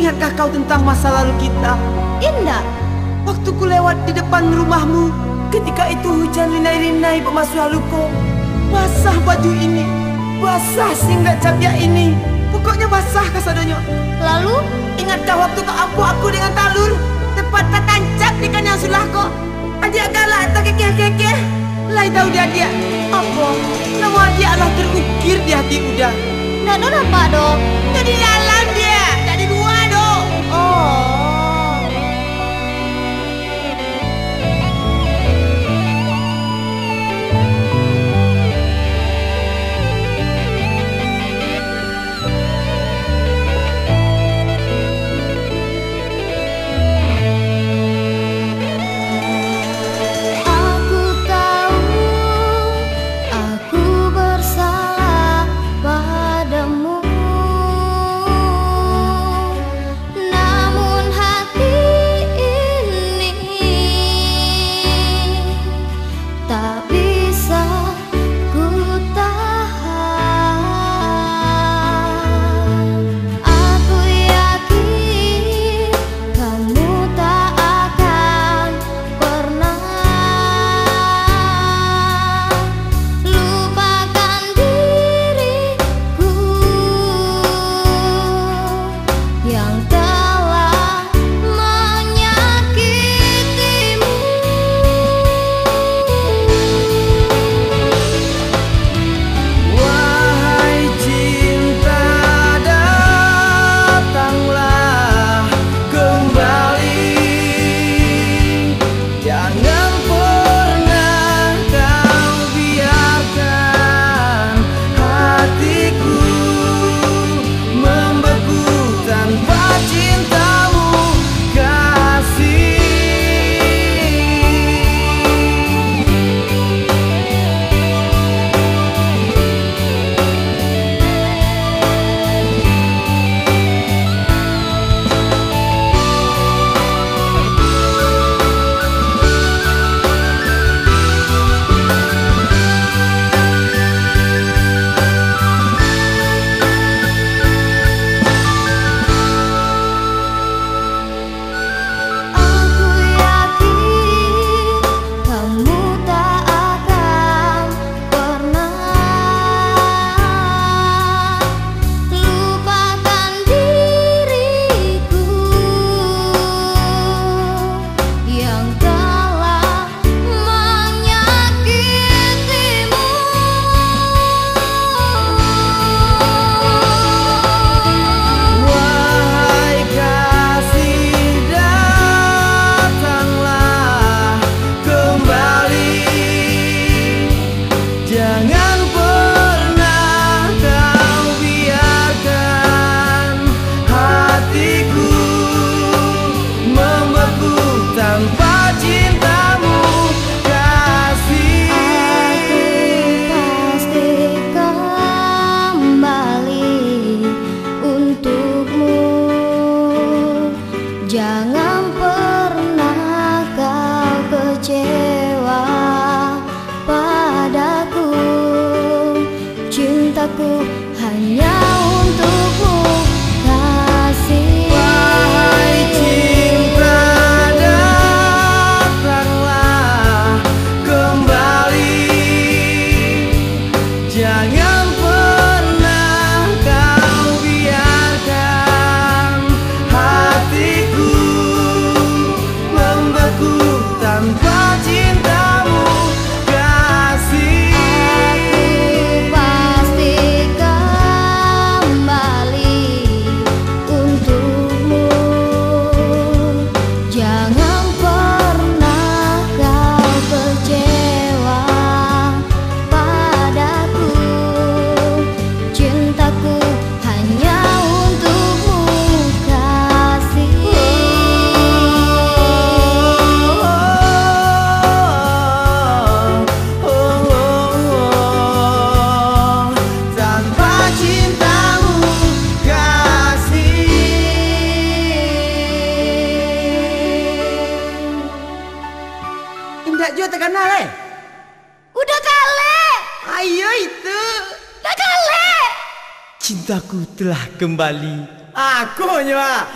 Ingatkah kau tentang masa lalu kita? Indah, Waktu ku lewat di depan rumahmu, ketika itu hujan rinai-rinai bermasuk haluko. Basah baju ini, basah singlet capiak ini, pokoknya basah kasadonyo. lalu Ingatkah waktu kau ampuh aku dengan talur, tepat tak tancap di kandang sulahku? Adik galak tak kekeh-kekeh. Lai tahu dia apa? Nama dia adalah terukir di hati udah. ndak ada apa dong? Jadi dalam dia, tak di luar dong. Oh. Aku tahu aku bersalah padamu, namun hati ini tak bisa ku tahan. Aku yakin kamu tak akan pernah lupakan diriku yang telah menyakitimu. Wahai cinta, datanglah kembali. Jangan pernah kau biarkan hatiku membeku tanpa cintamu, kasih. Aku yakin kamu tak akan pernah lupakan diriku yang telah menyakitimu. Wahai kasih, datanglah kembali. Jangan pernah kau biarkan hatiku membeku tanpa cintamu, kasih. Aku pasti kembali untukmu. Jangan pernah kau kecewa padaku. Cintaku hanya untukmu, kasih. Wahai cinta, datanglah kembali. Jangan pernah kau biarkan hatiku membeku tanpa cintamu, kasih. Aku pasti kembali untukmu. Jangan pernah kau kecewa padaku. Cintaku hanya untukmu, kasih. Tanpa cintamu, kasih. Indah juga terkenal Udah kale, Ayo itu. udah kale. Cintaku telah kembali Aku nyoba.